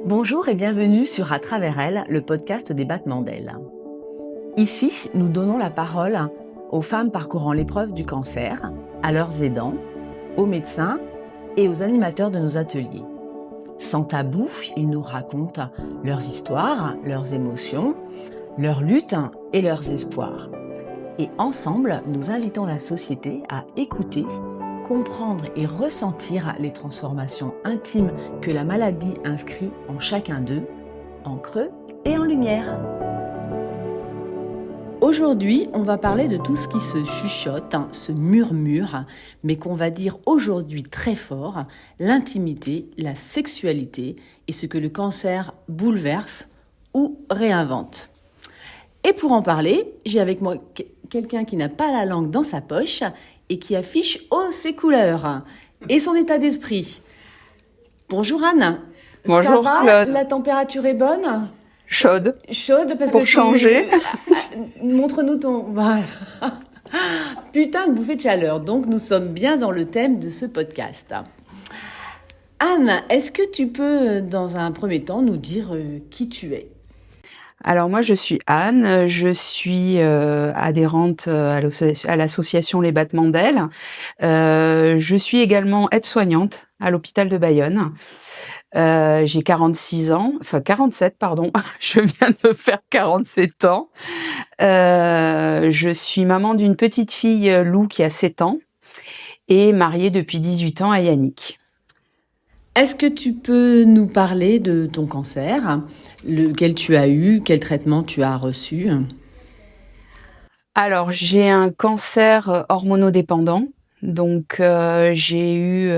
Bonjour et bienvenue sur À travers elle, le podcast des battements d'ailes. Ici, nous donnons la parole aux femmes parcourant l'épreuve du cancer, à leurs aidants, aux médecins et aux animateurs de nos ateliers. Sans tabou, ils nous racontent leurs histoires, leurs émotions, leurs luttes et leurs espoirs. Et ensemble, nous invitons la société à écouter, comprendre et ressentir les transformations intimes que la maladie inscrit en chacun d'eux, en creux et en lumière. Aujourd'hui, on va parler de tout ce qui se chuchote, se murmure, mais qu'on va dire aujourd'hui très fort, l'intimité, la sexualité et ce que le cancer bouleverse ou réinvente. Et pour en parler, j'ai avec moi quelqu'un qui n'a pas la langue dans sa poche et qui affiche haut ses couleurs et son état d'esprit. Bonjour Anne. Bonjour ça va, Claude. La température est bonne? Chaude. Chaude parce Pour que changer. Montre-nous ton... Voilà. Putain de bouffée de chaleur. Donc nous sommes bien dans le thème de ce podcast. Anne, est-ce que tu peux dans un premier temps nous dire qui tu es? Alors moi je suis Anne, je suis adhérente à l'association Les Battements d'Ailes. Je suis également aide-soignante à l'hôpital de Bayonne. J'ai 46 ans, enfin 47 pardon, je viens de faire 47 ans. Je suis maman d'une petite fille Lou qui a 7 ans et mariée depuis 18 ans à Yannick. Est-ce que tu peux nous parler de ton cancer, lequel tu as eu, quel traitement tu as reçu? Alors, j'ai un cancer hormonodépendant. Donc, j'ai eu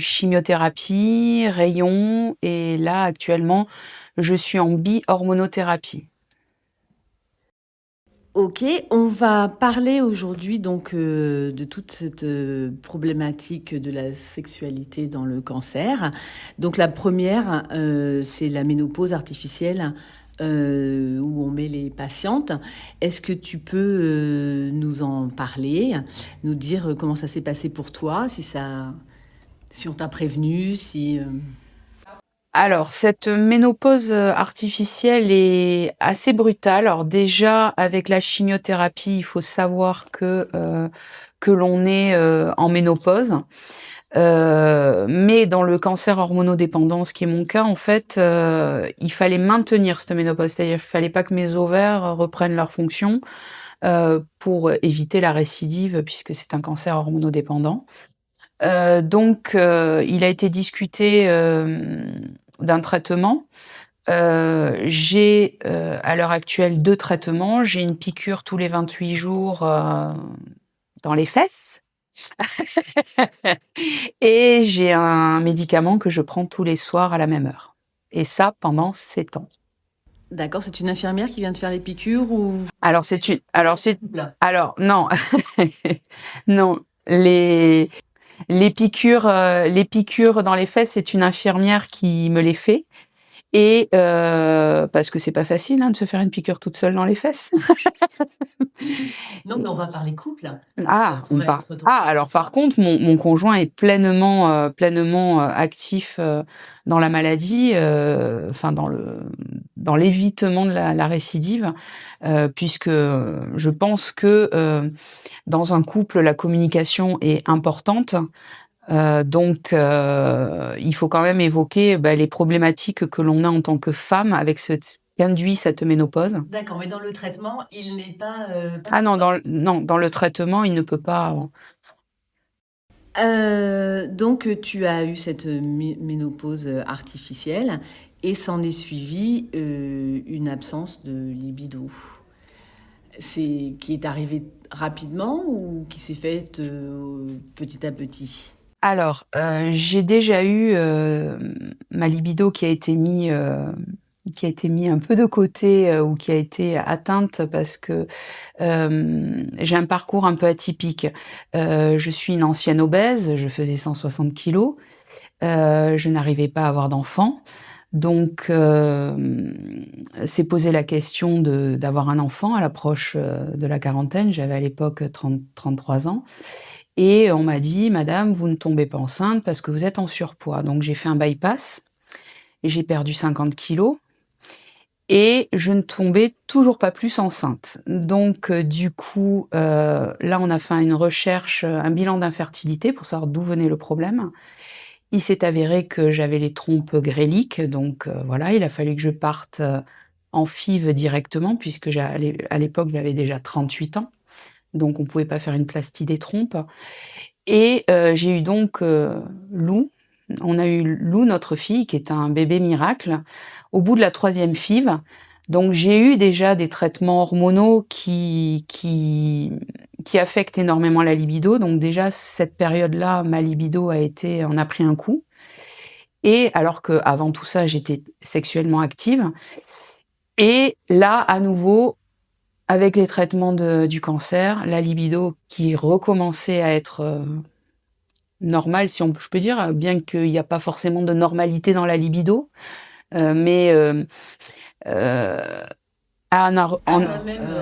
chimiothérapie, rayons, et là, actuellement, je suis en bi-hormonothérapie. Ok, on va parler aujourd'hui donc de toute cette problématique de la sexualité dans le cancer. Donc la première, c'est la ménopause artificielle où on met les patientes. Est-ce que tu peux nous en parler, nous dire comment ça s'est passé pour toi, si on t'a prévenu, si... Alors, cette ménopause artificielle est assez brutale. Alors déjà, avec la chimiothérapie, il faut savoir que l'on est en ménopause. Mais dans le cancer hormonodépendant, ce qui est mon cas, en fait, il fallait maintenir cette ménopause. C'est-à-dire qu'il fallait pas que mes ovaires reprennent leur fonction pour éviter la récidive, puisque c'est un cancer hormonodépendant. Donc, il a été discuté d'un traitement. J'ai à l'heure actuelle 2 traitements. J'ai une piqûre tous les 28 jours dans les fesses. Et j'ai un médicament que je prends tous les soirs à la même heure. Et ça pendant 7 ans. D'accord, c'est une infirmière qui vient de faire les piqûres ou... Alors non, non, les piqûres dans les fesses, c'est une infirmière qui me les fait. Et parce que c'est pas facile de se faire une piqûre toute seule dans les fesses. Non, mais on va parler couple. Alors par contre, mon conjoint est pleinement actif dans la maladie, enfin dans l'évitement de la récidive, puisque je pense que dans un couple, la communication est importante. Donc, il faut quand même évoquer les problématiques que l'on a en tant que femme avec ce qu'induit cette ménopause. D'accord, mais dans le traitement, il n'est pas... Ah non, dans le traitement, il ne peut pas... Donc, tu as eu cette ménopause artificielle et s'en est suivi une absence de libido. C'est qui est arrivé rapidement ou qui s'est faite petit à petit? Alors, j'ai déjà eu ma libido qui a été mis un peu de côté ou qui a été atteinte parce que j'ai un parcours un peu atypique. Je suis une ancienne obèse, je faisais 160 kilos, je n'arrivais pas à avoir d'enfant. Donc, s'est posé la question d'avoir un enfant à l'approche de la quarantaine. J'avais à l'époque 33 ans. et on m'a dit: «Madame, vous ne tombez pas enceinte parce que vous êtes en surpoids». Donc j'ai fait un bypass, j'ai perdu 50 kilogrammes et je ne tombais toujours pas plus enceinte. Donc du coup, là, on a fait une recherche, un bilan d'infertilité pour savoir d'où venait le problème. Il s'est avéré que j'avais les trompes gréliques, donc voilà, il a fallu que je parte, en FIV directement puisque à l'époque, j'avais déjà 38 ans, donc on pouvait pas faire une plastie des trompes et j'ai eu donc, Lou. On a eu Lou, notre fille, qui est un bébé miracle, au bout de la 3e FIV. Donc j'ai eu déjà des traitements hormonaux qui affectent énormément la libido. Donc déjà, cette période-là, ma libido en a pris un coup et alors qu'avant tout ça, j'étais sexuellement active et là, à nouveau, avec les traitements du cancer, la libido qui recommençait à être, normale, si je peux dire, bien qu'il y a pas forcément de normalité dans la libido, mais Anna en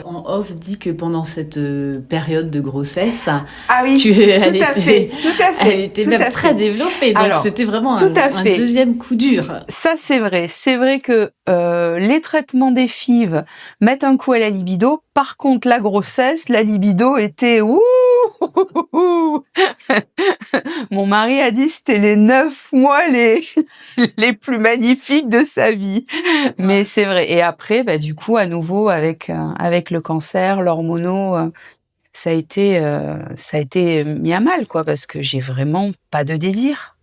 En off dit que pendant cette période de grossesse, ah oui, elle tout à fait, elle était tout même à très fait. développée, donc Alors, c'était vraiment tout à un fait. deuxième coup dur. Ça, c'est vrai. C'est vrai que les traitements des FIV mettent un coup à la libido. Par contre, la grossesse, la libido était ouh. Mon mari a dit c'était les 9 mois les plus magnifiques de sa vie. Mais c'est vrai. Et après, bah, du coup, à nouveau, avec le cancer, l'hormono, ça a été mis à mal, quoi, parce que j'ai vraiment pas de désir.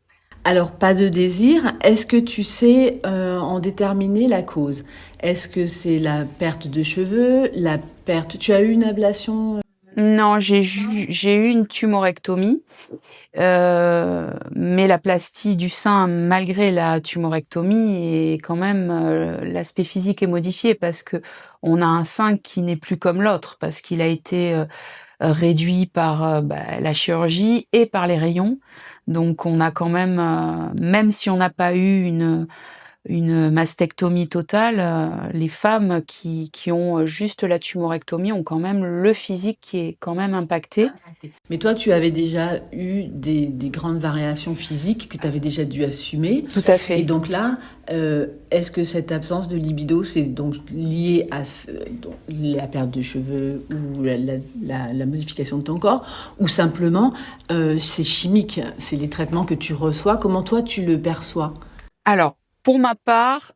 Alors, pas de désir. Est-ce que tu sais en déterminer la cause? Est-ce que c'est la perte de cheveux, la perte... Tu as eu une ablation? Non, j'ai eu une tumorectomie, mais la plastie du sein, malgré la tumorectomie, est quand même, l'aspect physique est modifié parce que on a un sein qui n'est plus comme l'autre, parce qu'il a été, réduit par, la chirurgie et par les rayons. Donc on a quand même, même si on n'a pas eu une mastectomie totale, les femmes qui ont juste la tumorectomie ont quand même le physique qui est quand même impacté. Mais toi, tu avais déjà eu des grandes variations physiques que tu avais déjà dû assumer. Tout à fait. Et donc là, est-ce que cette absence de libido, c'est donc lié à la perte de cheveux ou la modification de ton corps, ou simplement c'est chimique, c'est les traitements que tu reçois? Comment toi, tu le perçois? Alors, pour ma part,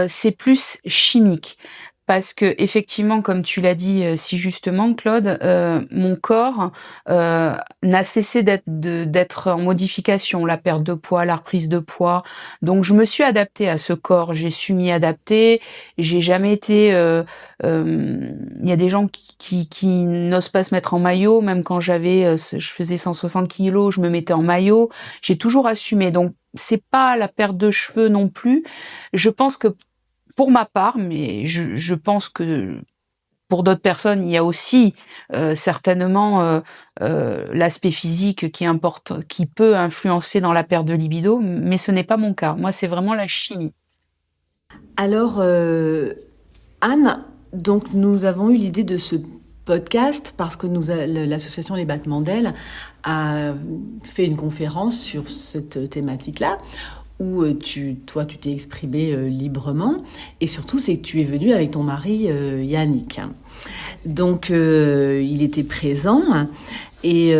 c'est plus chimique parce que effectivement, comme tu l'as dit, si justement Claude, mon corps, n'a cessé d'être en modification, la perte de poids, la reprise de poids. Donc je me suis adaptée à ce corps, j'ai su m'y adapter. J'ai jamais été, il y a des gens qui n'osent pas se mettre en maillot, même quand je faisais 160 kilogrammes, je me mettais en maillot. J'ai toujours assumé, donc c'est pas la perte de cheveux non plus. Je pense que pour ma part, mais je pense que pour d'autres personnes, il y a aussi certainement l'aspect physique qui peut influencer dans la perte de libido, mais ce n'est pas mon cas. Moi, c'est vraiment la chimie. Alors, Anne, donc nous avons eu l'idée de ce podcast parce que l'association Les Battements d'Ailes a fait une conférence sur cette thématique-là où toi, tu t'es exprimé librement et surtout, c'est que tu es venue avec ton mari Yannick. Donc, il était présent et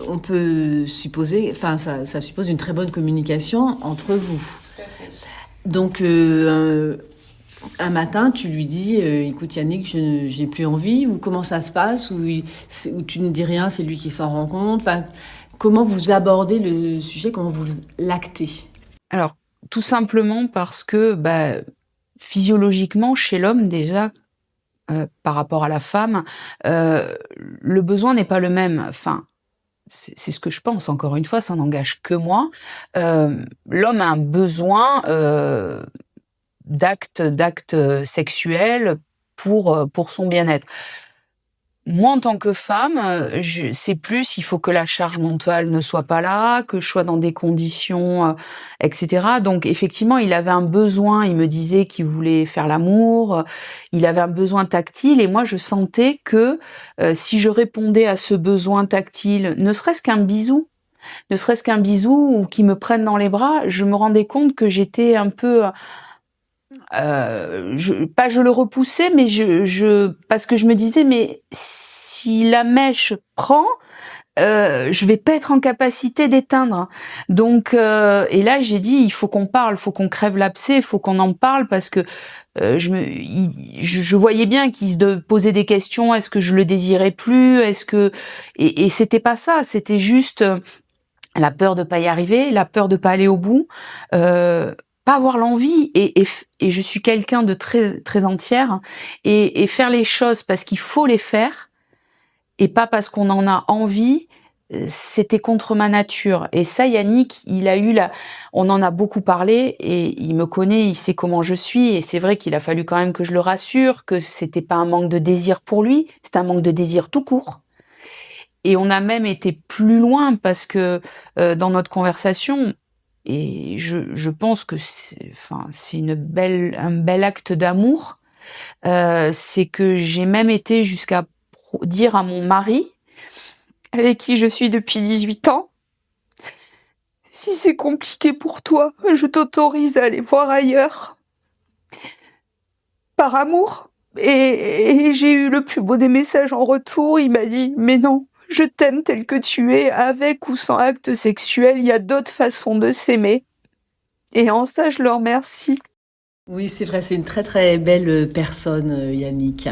on peut supposer, enfin, ça suppose une très bonne communication entre vous. Donc, un matin, tu lui dis, écoute Yannick, j'ai plus envie, ou comment ça se passe, ou tu ne dis rien, c'est lui qui s'en rend compte. Enfin, comment vous abordez le sujet, comment vous l'actez? Alors, tout simplement parce que physiologiquement, chez l'homme déjà, par rapport à la femme, le besoin n'est pas le même. Enfin, c'est ce que je pense, encore une fois, ça n'engage que moi. L'homme a un besoin d'actes sexuels pour son bien-être. moi, en tant que femme, c'est plus, il faut que la charge mentale ne soit pas là, que je sois dans des conditions, et cetera. Donc effectivement, il avait un besoin, il me disait qu'il voulait faire l'amour, il avait un besoin tactile et moi je sentais que, si je répondais à ce besoin tactile, ne serait-ce qu'un bisou ou qu'il me prenne dans les bras, je me rendais compte que j'étais un peu, je le repoussais, mais parce que je me disais: «Mais si la mèche prend, je vais pas être en capacité d'éteindre». Donc et là, j'ai dit: «Il faut qu'on parle, faut qu'on crève l'abcès, il faut qu'on en parle» parce que, je voyais bien qu'il se posait des questions. Est-ce que je le désirais plus? Est-ce que et c'était pas ça, c'était juste, la peur de pas y arriver, la peur de pas aller au bout, pas avoir l'envie et je suis quelqu'un de très très entière et faire les choses parce qu'il faut les faire et pas parce qu'on en a envie, c'était contre ma nature et ça Yannick, on en a beaucoup parlé et il me connaît, il sait comment je suis et c'est vrai qu'il a fallu quand même que je le rassure que c'était pas un manque de désir pour lui, c'était un manque de désir tout court. Et on a même été plus loin parce que dans notre conversation, et je pense que c'est un bel acte d'amour, c'est que j'ai même été jusqu'à dire à mon mari, avec qui je suis depuis 18 ans, si c'est compliqué pour toi, je t'autorise à aller voir ailleurs, par amour. Et j'ai eu le plus beau des messages en retour, il m'a dit, mais non, je t'aime tel que tu es, avec ou sans acte sexuel, il y a d'autres façons de s'aimer. Et en ça, je le remercie. Oui, c'est vrai, c'est une très très belle personne, Yannick.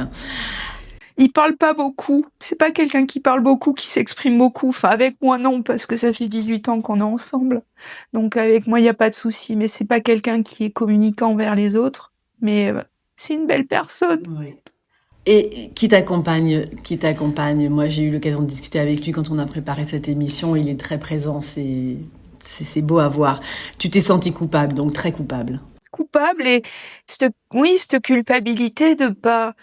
Il parle pas beaucoup. C'est pas quelqu'un qui parle beaucoup, qui s'exprime beaucoup. Enfin, avec moi, non, parce que ça fait 18 ans qu'on est ensemble. Donc, avec moi, il n'y a pas de souci. Mais c'est pas quelqu'un qui est communicant vers les autres. Mais c'est une belle personne. Oui. Et qui t'accompagne. Moi, j'ai eu l'occasion de discuter avec lui quand on a préparé cette émission. Il est très présent. C'est beau à voir. Tu t'es sentie coupable, donc très coupable. Coupable et cette culpabilité de pas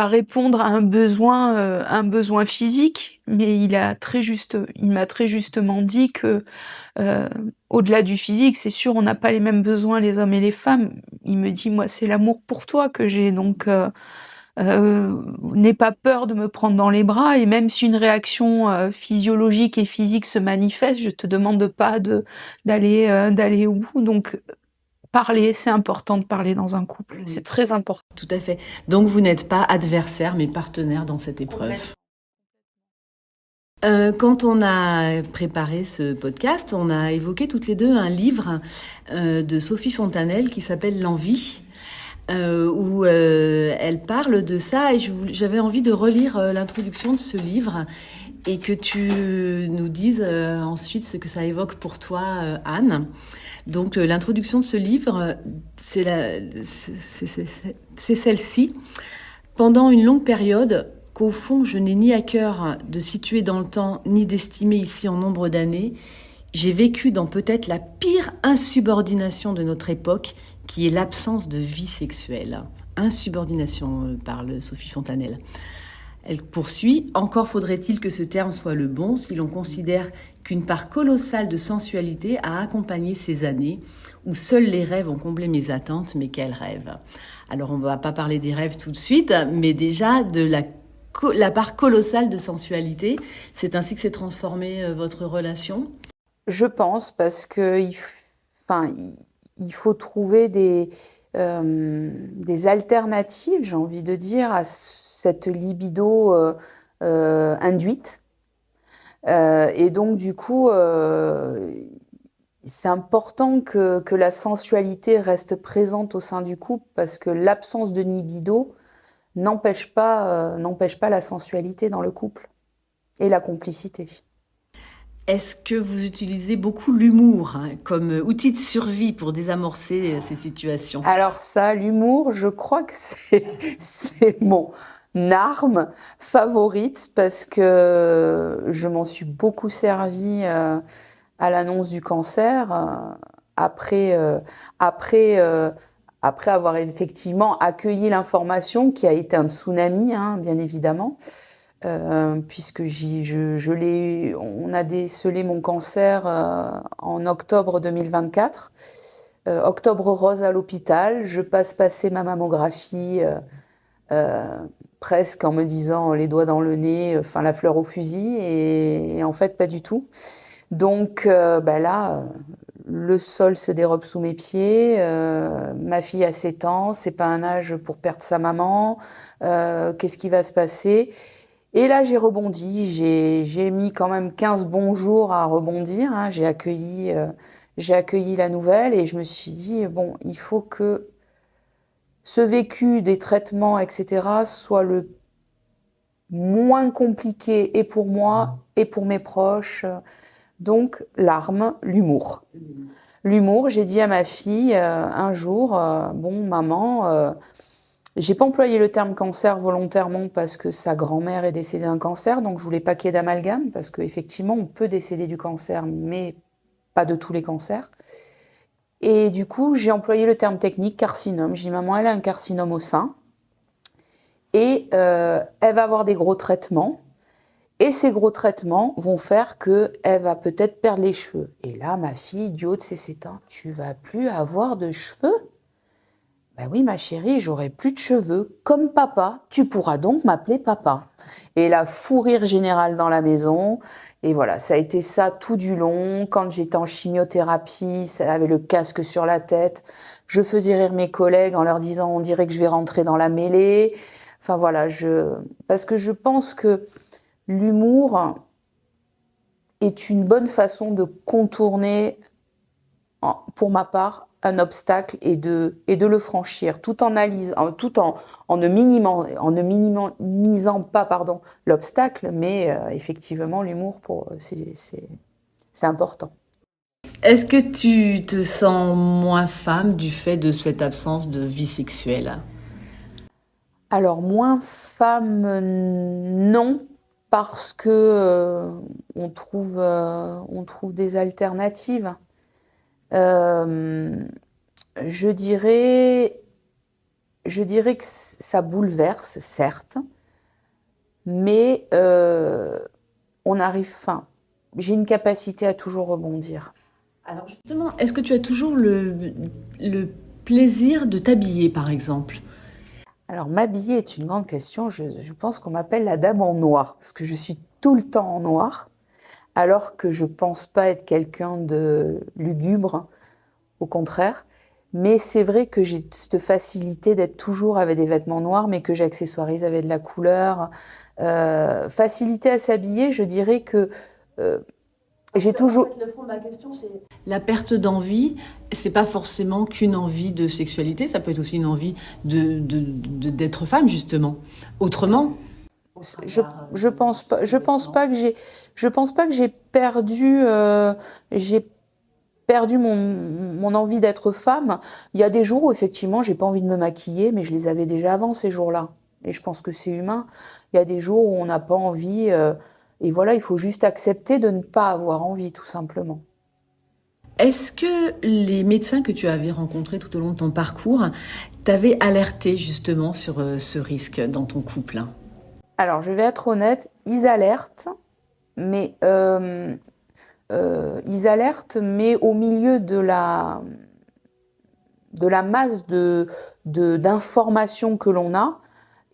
répondre à un besoin physique. Mais il m'a très justement dit que, au-delà du physique, c'est sûr, on n'a pas les mêmes besoins les hommes et les femmes. Il me dit: «Moi, c'est l'amour pour toi que j'ai, donc n'aie pas peur de me prendre dans les bras et même si une réaction, physiologique et physique se manifeste, je te demande pas d'aller au bout». Donc parler, c'est important de parler dans un couple, c'est très important. Tout à fait. Donc vous n'êtes pas adversaire, mais partenaire dans cette épreuve. Quand on a préparé ce podcast, on a évoqué toutes les deux un livre de Sophie Fontanelle qui s'appelle L'Envie, où elle parle de ça et j'avais envie de relire l'introduction de ce livre et que tu nous dises ensuite ce que ça évoque pour toi, Anne. Donc l'introduction de ce livre, c'est celle-ci. Pendant une longue période, qu'au fond je n'ai ni à cœur de situer dans le temps, ni d'estimer ici en nombre d'années, j'ai vécu dans peut-être la pire insubordination de notre époque, qui est l'absence de vie sexuelle. Insubordination, parle Sophie Fontanelle. Elle poursuit, encore faudrait-il que ce terme soit le bon si l'on considère qu'une part colossale de sensualité a accompagné ces années où seuls les rêves ont comblé mes attentes, mais quels rêves. Alors on ne va pas parler des rêves tout de suite, mais déjà de la part colossale de sensualité. C'est ainsi que s'est transformée votre relation ? Je pense parce que il faut trouver des alternatives, j'ai envie de dire, à cette libido induite. Et donc, du coup, c'est important que la sensualité reste présente au sein du couple parce que l'absence de libido n'empêche pas la sensualité dans le couple et la complicité. Est-ce que vous utilisez beaucoup l'humour comme outil de survie pour désamorcer ces situations ? Alors ça, l'humour, je crois que c'est mon arme favorite parce que je m'en suis beaucoup servie à l'annonce du cancer après avoir effectivement accueilli l'information qui a été un tsunami, hein, bien évidemment. puisque on a décelé mon cancer en octobre 2024. Octobre rose à l'hôpital, je passe passer ma mammographie presque en me disant les doigts dans le nez, enfin la fleur au fusil, et en fait pas du tout. Donc là, le sol se dérobe sous mes pieds, ma fille a 7 ans, c'est pas un âge pour perdre sa maman, qu'est-ce qui va se passer? Et là, j'ai rebondi, j'ai mis quand même 15 bons jours à rebondir, hein. J'ai accueilli la nouvelle et je me suis dit, bon, il faut que ce vécu des traitements, etc., soit le moins compliqué et pour moi et pour mes proches. Donc, l'arme, l'humour. L'humour, j'ai dit à ma fille un jour, bon, maman, j'ai pas employé le terme cancer volontairement parce que sa grand-mère est décédée d'un cancer, donc je voulais pas qu'il y ait d'amalgame, parce qu'effectivement, on peut décéder du cancer, mais pas de tous les cancers. Et du coup, j'ai employé le terme technique carcinome. J'ai dit, maman, elle a un carcinome au sein, et elle va avoir des gros traitements, et ces gros traitements vont faire qu'elle va peut-être perdre les cheveux. Et là, ma fille, du haut de ses 7 ans, tu vas plus avoir de cheveux? Ben oui, ma chérie, j'aurai plus de cheveux. Comme papa, tu pourras donc m'appeler papa. Et là, fou rire général dans la maison. Et voilà, ça a été ça tout du long. Quand j'étais en chimiothérapie, ça avait le casque sur la tête. Je faisais rire mes collègues en leur disant, on dirait que je vais rentrer dans la mêlée. Enfin voilà, parce que je pense que l'humour est une bonne façon de contourner, pour ma part, un obstacle et de le franchir, tout en ne minimisant pas l'obstacle, mais effectivement l'humour c'est important. Est-ce que tu te sens moins femme du fait de cette absence de vie sexuelle? Alors moins femme, non, parce que on trouve des alternatives. Je dirais que ça bouleverse, certes, mais j'ai une capacité à toujours rebondir. Alors justement, est-ce que tu as toujours le plaisir de t'habiller, par exemple? Alors m'habiller est une grande question. Je pense qu'on m'appelle la dame en noir, parce que je suis tout le temps en noir, alors que je pense pas être quelqu'un de lugubre, au contraire. Mais c'est vrai que j'ai cette facilité d'être toujours avec des vêtements noirs, mais que j'accessoirise avec de la couleur. Facilité à s'habiller, je dirais que j'ai toujours... En fait, le fond de ma question, c'est la perte d'envie. C'est pas forcément qu'une envie de sexualité, ça peut être aussi une envie d'être femme, justement. Autrement. Je pense pas que j'ai perdu mon envie d'être femme. Il y a des jours où effectivement j'ai pas envie de me maquiller, mais je les avais déjà avant ces jours-là. Et je pense que c'est humain. Il y a des jours où on n'a pas envie, et voilà, il faut juste accepter de ne pas avoir envie, tout simplement. Est-ce que les médecins que tu avais rencontrés tout au long de ton parcours t'avaient alerté justement sur ce risque dans ton couple? Alors, je vais être honnête, ils alertent, mais au milieu de la masse d'informations que l'on a,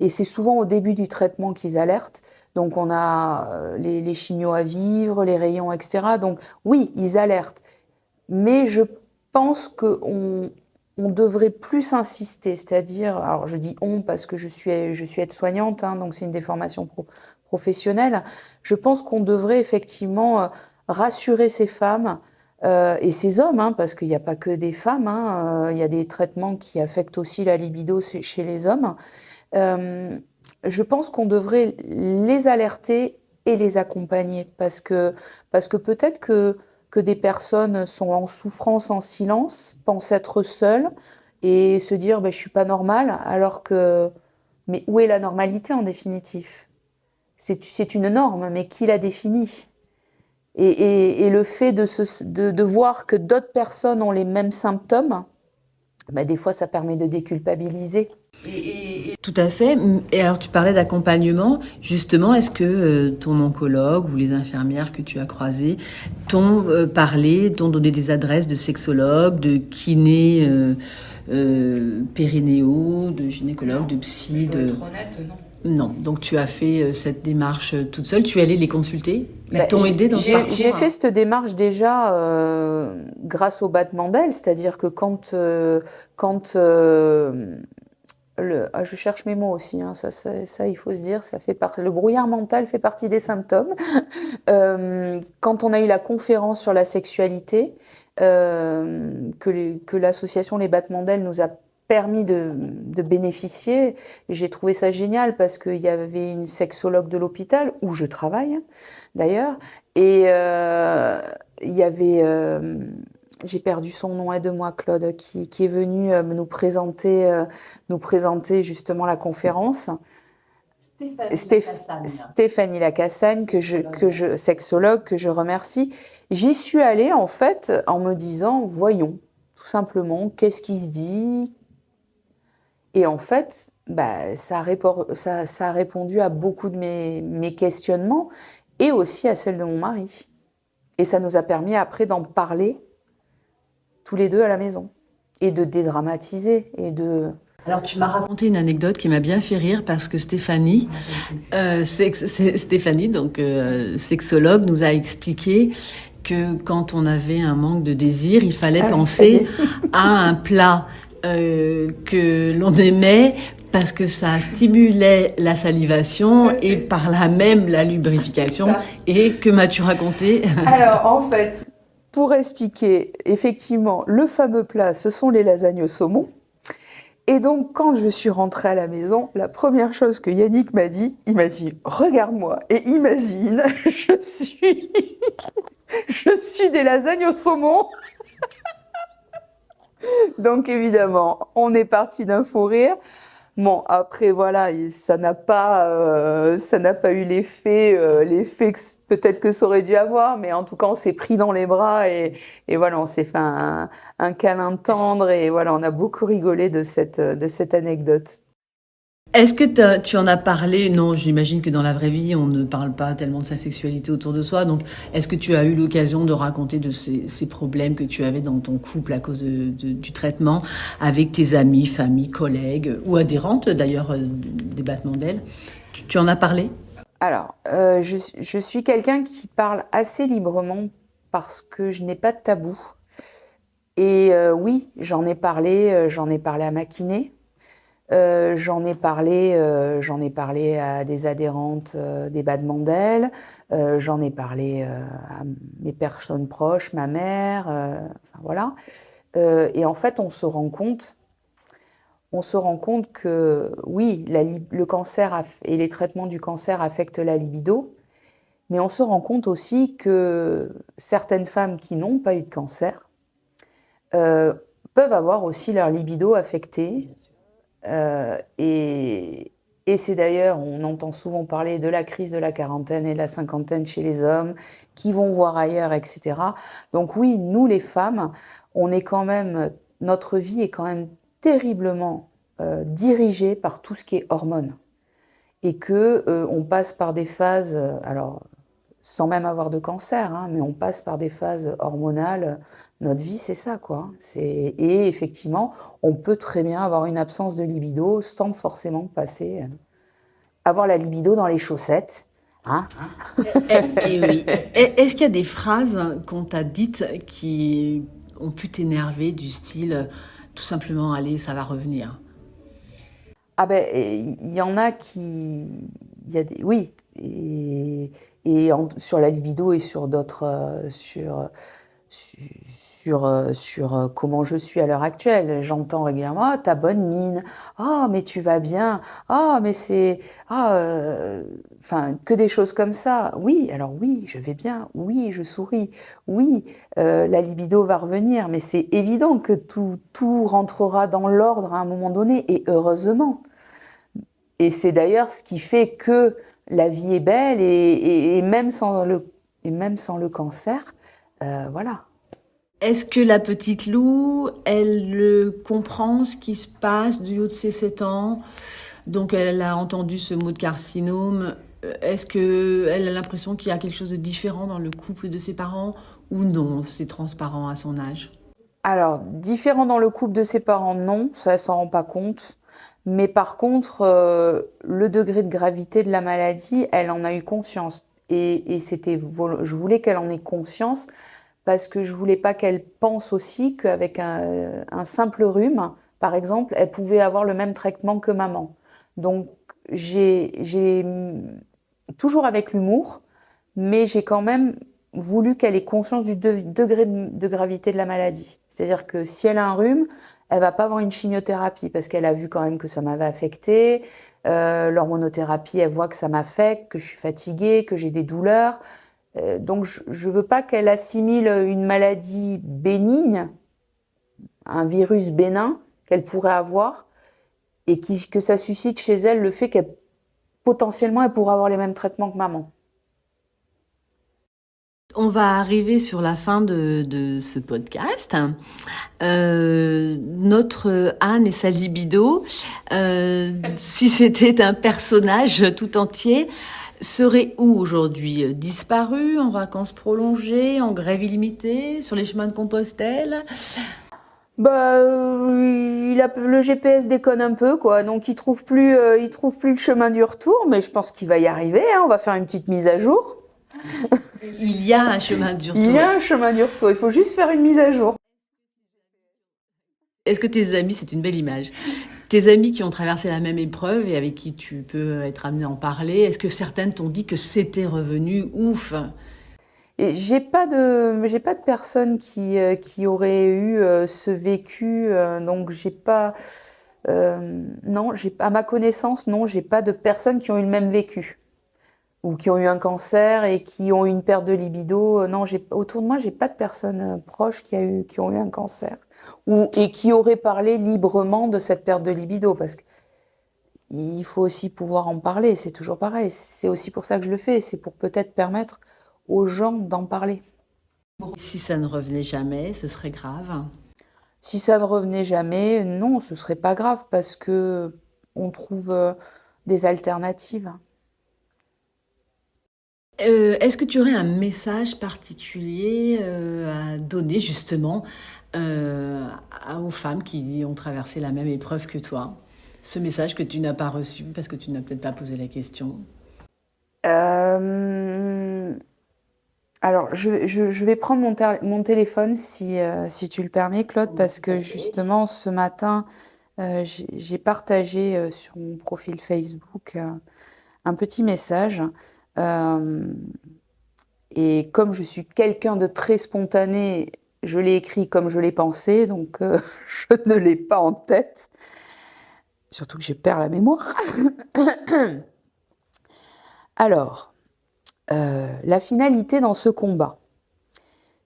et c'est souvent au début du traitement qu'ils alertent. Donc on a les chimios à vivre, les rayons, etc. Donc oui, ils alertent. Mais je pense qu'on devrait plus insister, c'est-à-dire, alors je dis on parce que je suis aide-soignante, hein, donc c'est une des formations professionnelles. Je pense qu'on devrait effectivement rassurer ces femmes et ces hommes, hein, parce qu'il n'y a pas que des femmes, hein, il y a des traitements qui affectent aussi la libido chez les hommes. Je pense qu'on devrait les alerter et les accompagner parce que peut-être que des personnes sont en souffrance en silence, pensent être seules et se dire je suis pas normale, alors que mais où est la normalité en définitive? C'est une norme, mais qui la définit? Et le fait de voir que d'autres personnes ont les mêmes symptômes, des fois ça permet de déculpabiliser. Tout à fait. Et alors, tu parlais d'accompagnement. Justement, est-ce que ton oncologue ou les infirmières que tu as croisées t'ont parlé, t'ont donné des adresses de sexologues, de kinés périnéaux, de gynécologues, de psy, Pour être honnête, non. Non, donc tu as fait cette démarche toute seule. Tu es allée les consulter? Ils t'ont aidé dans ce parcours? J'ai fait cette démarche déjà grâce au battement d'ailes, c'est-à-dire que je cherche mes mots aussi, hein, ça, il faut se dire, le brouillard mental fait partie des symptômes. Quand on a eu la conférence sur la sexualité, que l'association Les Battements d'Ailes nous a permis de bénéficier, j'ai trouvé ça génial parce qu'il y avait une sexologue de l'hôpital où je travaille d'ailleurs, et il y avait, j'ai perdu son nom, aide-moi Claude, qui est venu nous présenter justement la conférence. Stéphanie Lacassagne, sexologue, que je remercie. J'y suis allée en fait en me disant, voyons, tout simplement, qu'est-ce qui se dit? Et en fait, ça a répondu à beaucoup de mes questionnements et aussi à celle de mon mari. Et ça nous a permis après d'en parler tous les deux à la maison et de dédramatiser et de... Alors, tu m'as raconté une anecdote qui m'a bien fait rire parce que Stéphanie, donc sexologue, nous a expliqué que quand on avait un manque de désir, il fallait penser à un plat que l'on aimait parce que ça stimulait la salivation et par là même la lubrification. Et que m'as-tu raconté? Alors, en fait, pour expliquer, effectivement, le fameux plat, ce sont les lasagnes au saumon. Et donc, quand je suis rentrée à la maison, la première chose que Yannick m'a dit, il m'a dit « Regarde-moi et imagine, je suis des lasagnes au saumon !» Donc, évidemment, on est parti d'un fou rire. Bon, après, voilà, ça n'a pas eu l'effet que peut-être que ça aurait dû avoir, mais en tout cas, on s'est pris dans les bras et voilà, on s'est fait un câlin tendre et voilà, on a beaucoup rigolé de cette anecdote. Est-ce que tu en as parlé? Non, j'imagine que dans la vraie vie, on ne parle pas tellement de sa sexualité autour de soi. Donc, est-ce que tu as eu l'occasion de raconter de ces problèmes que tu avais dans ton couple à cause du traitement avec tes amis, famille, collègues ou adhérentes d'ailleurs des battements d'ailes? Tu en as parlé? Alors, je suis quelqu'un qui parle assez librement parce que je n'ai pas de tabou. Et oui, j'en ai parlé à ma kiné. J'en ai parlé à des adhérentes des battements d'ailes, j'en ai parlé à mes personnes proches, ma mère, enfin voilà. Et en fait, on se rend compte que oui, le cancer et les traitements du cancer affectent la libido, mais on se rend compte aussi que certaines femmes qui n'ont pas eu de cancer peuvent avoir aussi leur libido affectée. Et c'est d'ailleurs, on entend souvent parler de la crise de la quarantaine et de la cinquantaine chez les hommes qui vont voir ailleurs, etc. Donc oui, nous les femmes, notre vie est quand même terriblement dirigée par tout ce qui est hormones. Et que on passe par des phases, alors sans même avoir de cancer, hein, mais on passe par des phases hormonales. Notre vie, c'est ça, quoi. Et effectivement, on peut très bien avoir une absence de libido sans forcément avoir la libido dans les chaussettes. Hein. Et oui. Est-ce qu'il y a des phrases qu'on t'a dites qui ont pu t'énerver, du style tout simplement, allez, ça va revenir? Ah ben, il y en a oui, sur la libido et sur d'autres, sur comment je suis à l'heure actuelle. J'entends régulièrement, ah, ta bonne mine, ah, mais tu vas bien, ah, mais enfin, que des choses comme ça. Oui, alors oui, je vais bien, oui, je souris, oui, la libido va revenir, mais c'est évident que tout rentrera dans l'ordre à un moment donné, et heureusement. Et c'est d'ailleurs ce qui fait que la vie est belle, et même sans le cancer, voilà. Est-ce que la petite Lou, elle comprend ce qui se passe du haut de ses 7 ans? Donc elle a entendu ce mot de carcinome. Est-ce qu'elle a l'impression qu'il y a quelque chose de différent dans le couple de ses parents ou non, c'est transparent à son âge? Alors, différent dans le couple de ses parents, non, ça elle s'en rend pas compte. Mais par contre, le degré de gravité de la maladie, elle en a eu conscience. Et je voulais qu'elle en ait conscience parce que je voulais pas qu'elle pense aussi qu'avec un simple rhume, par exemple, elle pouvait avoir le même traitement que maman. Donc, j'ai toujours avec l'humour, mais j'ai quand même voulu qu'elle ait conscience du degré de gravité de la maladie. C'est-à-dire que si elle a un rhume, elle va pas avoir une chimiothérapie parce qu'elle a vu quand même que ça m'avait affectée. L'hormonothérapie, elle voit que ça m'affecte, que je suis fatiguée, que j'ai des douleurs. Donc je veux pas qu'elle assimile une maladie bénigne, un virus bénin qu'elle pourrait avoir, et que ça suscite chez elle le fait qu'elle potentiellement elle pourrait avoir les mêmes traitements que maman. On va arriver sur la fin de ce podcast. Notre Anne et sa libido, si c'était un personnage tout entier, serait où aujourd'hui? Disparu, en vacances prolongées, en grève illimitée, sur les chemins de Compostelle? Le GPS déconne un peu, quoi. Donc il trouve plus le chemin du retour, mais je pense qu'il va y arriver. Hein. On va faire une petite mise à jour. Il y a un chemin du retour. Il y a un chemin du retour. Il faut juste faire une mise à jour. Est-ce que tes amis, c'est une belle image, tes amis qui ont traversé la même épreuve et avec qui tu peux être amené à en parler, est-ce que certaines t'ont dit que c'était revenu ouf? Et j'ai pas de personnes qui auraient eu ce vécu, donc j'ai pas, non, à ma connaissance, non, j'ai pas de personnes qui ont eu le même vécu ou qui ont eu un cancer et qui ont eu une perte de libido. Non, autour de moi, j'ai pas de personnes proches qui ont eu un cancer et qui auraient parlé librement de cette perte de libido, parce que il faut aussi pouvoir en parler. C'est toujours pareil. C'est aussi pour ça que je le fais. C'est pour peut-être permettre aux gens d'en parler. Si ça ne revenait jamais, ce serait grave. Si ça ne revenait jamais, non, ce serait pas grave parce que on trouve des alternatives. Est-ce que tu aurais un message particulier à donner justement aux femmes qui ont traversé la même épreuve que toi? Ce message que tu n'as pas reçu parce que tu n'as peut-être pas posé la question. Alors, je vais prendre mon téléphone si tu le permets, Claude, parce que justement, ce matin, j'ai partagé sur mon profil Facebook un petit message. Et comme je suis quelqu'un de très spontané, je l'ai écrit comme je l'ai pensé, donc je ne l'ai pas en tête. Surtout que je perds la mémoire. Alors, la finalité dans ce combat,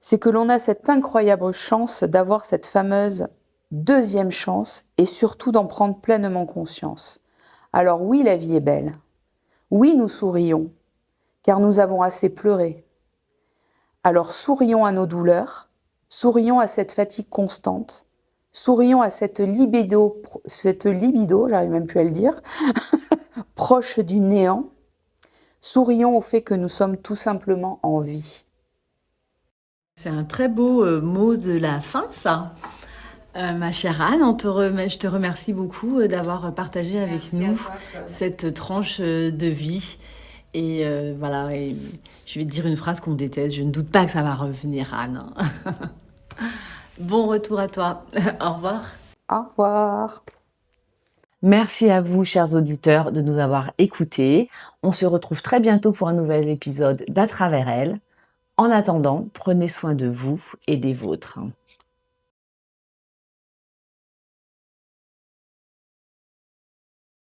c'est que l'on a cette incroyable chance d'avoir cette fameuse deuxième chance et surtout d'en prendre pleinement conscience. Alors oui, la vie est belle. Oui, nous sourions, car nous avons assez pleuré. Alors sourions à nos douleurs, sourions à cette fatigue constante, sourions à cette libido, j'arrive même plus à le dire, proche du néant. Sourions au fait que nous sommes tout simplement en vie. C'est un très beau mot de la fin, ça. Ma chère Anne, je te remercie beaucoup d'avoir partagé avec nous cette tranche de vie. Et voilà, et je vais te dire une phrase qu'on déteste. Je ne doute pas que ça va revenir, Anne. Bon retour à toi. Au revoir. Au revoir. Merci à vous, chers auditeurs, de nous avoir écoutés. On se retrouve très bientôt pour un nouvel épisode d'À travers elle. En attendant, prenez soin de vous et des vôtres.